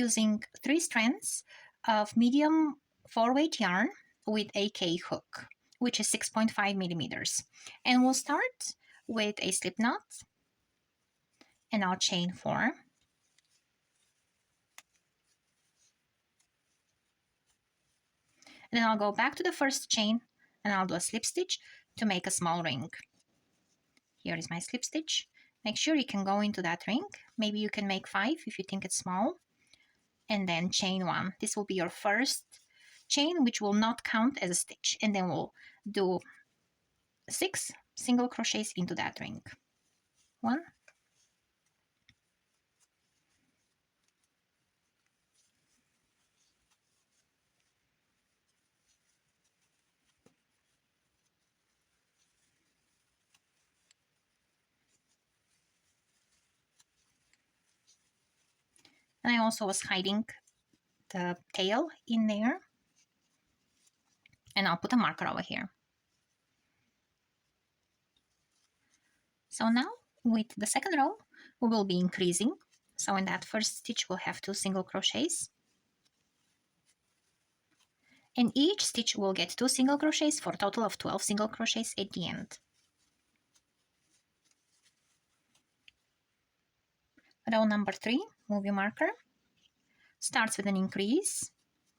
using 3 strands of medium 4-weight yarn with a K hook, which is 6.5 millimeters. And we'll start with a slip knot, and I'll chain 4. Then I'll go back to the first chain and I'll do a slip stitch to make a small ring. Here is my slip stitch. Make sure you can go into that ring. Maybe you can make 5 if you think it's small. And then chain 1. This will be your first chain, which will not count as a stitch. And then we'll do 6 single crochets into that ring. 1, 2. And I also was hiding the tail in there. And I'll put a marker over here. So now with the second row, we will be increasing. So in that first stitch, we'll have 2 single crochets. And each stitch will get 2 single crochets for a total of 12 single crochets at the end. Row number 3, move your marker, starts with an increase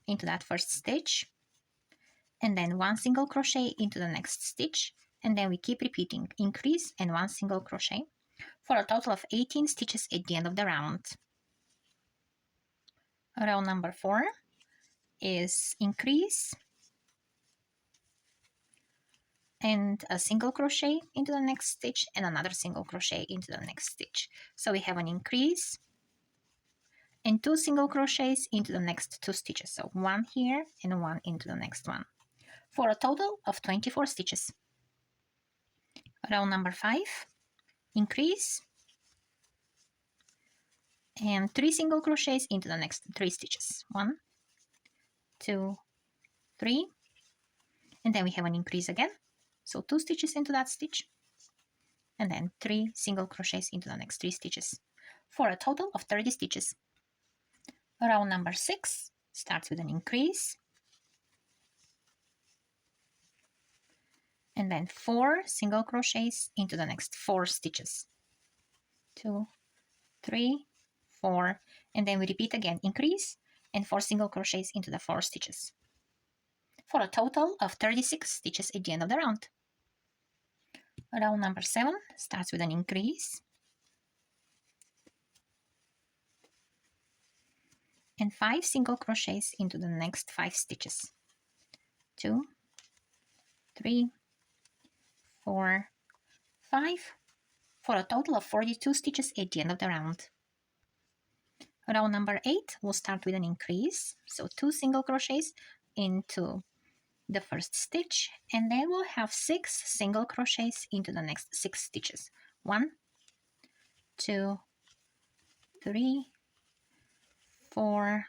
into that first stitch, and then 1 single crochet into the next stitch, and then we keep repeating increase and 1 single crochet for a total of 18 stitches at the end of the round. Row number 4 is increase and a single crochet into the next stitch and another single crochet into the next stitch. So we have an increase and 2 single crochets into the next 2 stitches. So 1 here and 1 into the next one for a total of 24 stitches. Row number 5, increase and 3 single crochets into the next 3 stitches. 1, 2, 3, and then we have an increase again. So 2 stitches into that stitch, and then 3 single crochets into the next 3 stitches, for a total of 30 stitches. Row number 6 starts with an increase, and then 4 single crochets into the next 4 stitches. 2, 3, 4, and then we repeat again, increase, and 4 single crochets into the 4 stitches, for a total of 36 stitches at the end of the round. Row number 7 starts with an increase and 5 single crochets into the next 5 stitches. 2, 3, 4, 5, for a total of 42 stitches at the end of the round. Row number 8 will start with an increase, so 2 single crochets into the first stitch, and then we'll have 6 single crochets into the next 6 stitches. 1, 2, 3, 4,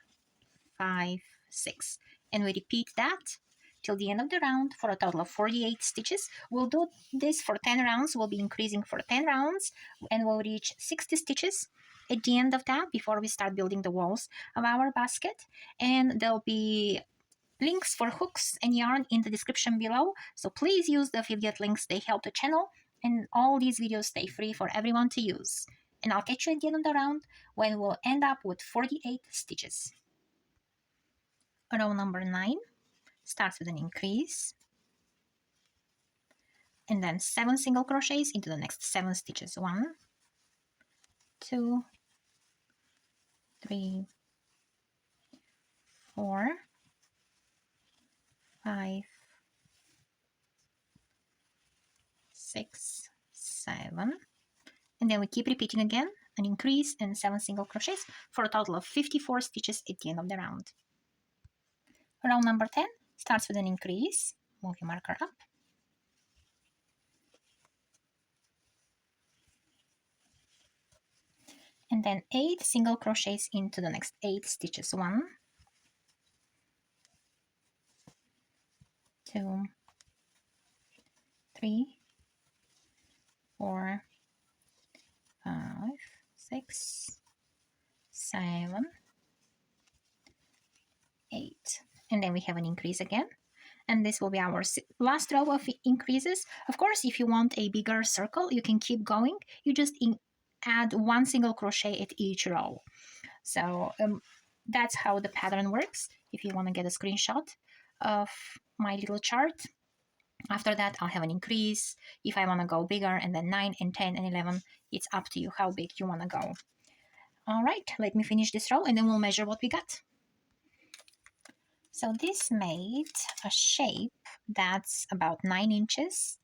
5, 6, and we repeat that till the end of the round for a total of 48 stitches. We'll do this for 10 rounds. We'll be increasing for 10 rounds, and we'll reach 60 stitches at the end of that before we start building the walls of our basket. And there'll be links for hooks and yarn in the description below, so please use the affiliate links. They help the channel, and all these videos stay free for everyone to use. And I'll catch you at the end of the round when we'll end up with 48 stitches. Row number 9 starts with an increase and then 7 single crochets into the next 7 stitches. 1, 2, 3, 4, 5, 6, 7, and then we keep repeating again, an increase and 7 single crochets for a total of 54 stitches at the end of the round. Row number 10 starts with an increase, move your marker up, and then 8 single crochets into the next 8 stitches. 1, 2, 3, 4, 5, 6, 7, and then we have an increase again, and this will be our last row of increases. Of course, if you want a bigger circle, you can keep going. You just add one single crochet at each row. So that's how the pattern works. If you want to get a screenshot of my little chart, after that I'll have an increase. If I want to go bigger, and then 9 and 10 and 11, it's up to you how big you want to go. All right, let me finish this row and then we'll measure what we got. So this made a shape that's about 9 inches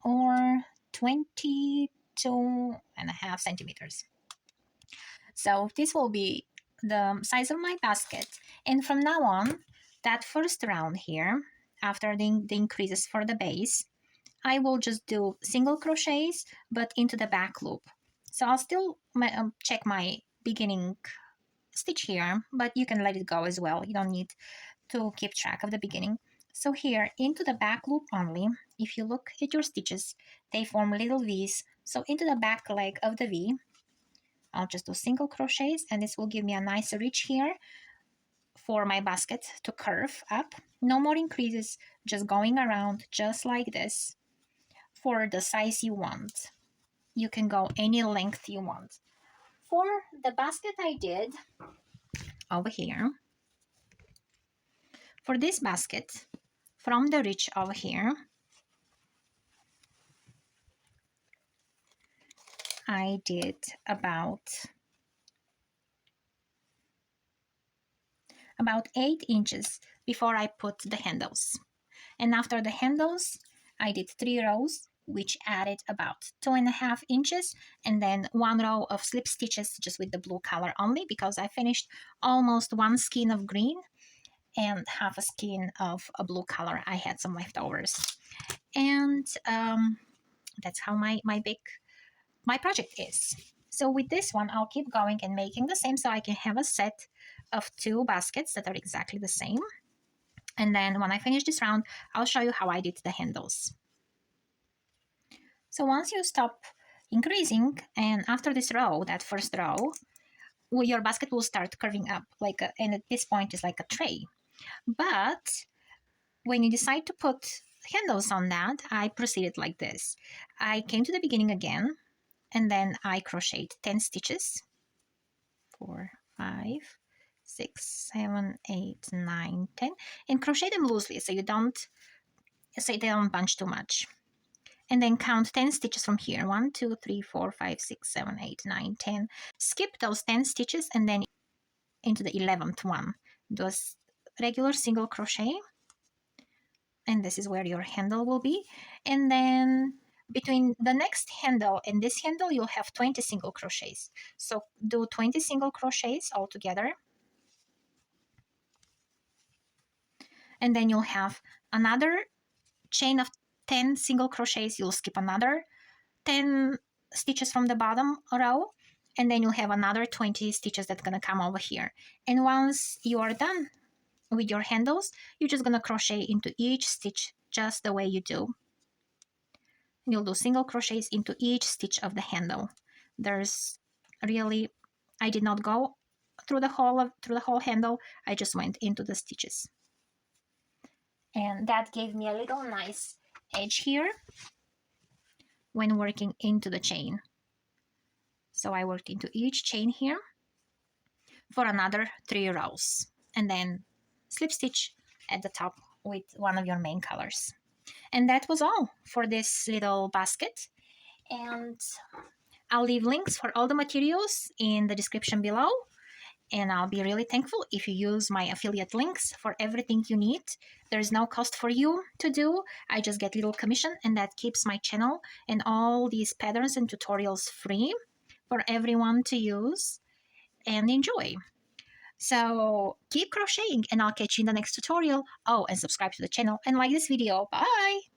or 22.5 centimeters. So this will be the size of my basket. And from now on, that first round here, after the increases for the base, I will just do single crochets, but into the back loop. So I'll still check my beginning stitch here, but you can let it go as well. You don't need to keep track of the beginning. So here, into the back loop only, if you look at your stitches, they form little V's. So into the back leg of the V, I'll just do single crochets, and this will give me a nice ridge here for my basket to curve up. No more increases, just going around just like this for the size you want. You can go any length you want. For the basket I did over here, for this basket, from the ridge over here, I did about 8 inches before I put the handles. And after the handles, I did 3 rows, which added about 2.5 inches, and then 1 row of slip stitches just with the blue color only, because I finished almost 1 skein of green and half a skein of a blue color. I had some leftovers. And that's how my project is. So with this one, I'll keep going and making the same so I can have a set of 2 baskets that are exactly the same. And then when I finish this round, I'll show you how I did the handles. So once you stop increasing, and after this row, that first row, your basket will start curving up, and at this point it's like a tray. But when you decide to put handles on that, I proceeded like this. I came to the beginning again, and then I crocheted 10 stitches. 4, 5, 6, 7, 8, 9, 10, and crochet them loosely so they don't bunch too much. And then count 10 stitches from here. 1, 2, 3, 4, 5, 6, 7, 8, 9, 10. Skip those 10 stitches and then into the 11th one. Do a regular single crochet, and this is where your handle will be. And then between the next handle and this handle, you'll have 20 single crochets. So do 20 single crochets all together. And then you'll have another chain of 10 single crochets. You'll skip another 10 stitches from the bottom row, and then you'll have another 20 stitches that's going to come over here. And once you are done with your handles, you're just going to crochet into each stitch just the way you do. You'll do single crochets into each stitch of the handle. I did not go through the whole handle. I just went into the stitches. And that gave me a little nice edge here when working into the chain. So I worked into each chain here for another 3 rows, and then slip stitch at the top with one of your main colors. And that was all for this little basket. And I'll leave links for all the materials in the description below. And I'll be really thankful if you use my affiliate links for everything you need. There's no cost for you to do. I just get little commission, and that keeps my channel and all these patterns and tutorials free for everyone to use and enjoy. So keep crocheting, and I'll catch you in the next tutorial. Oh, and subscribe to the channel and like this video. Bye!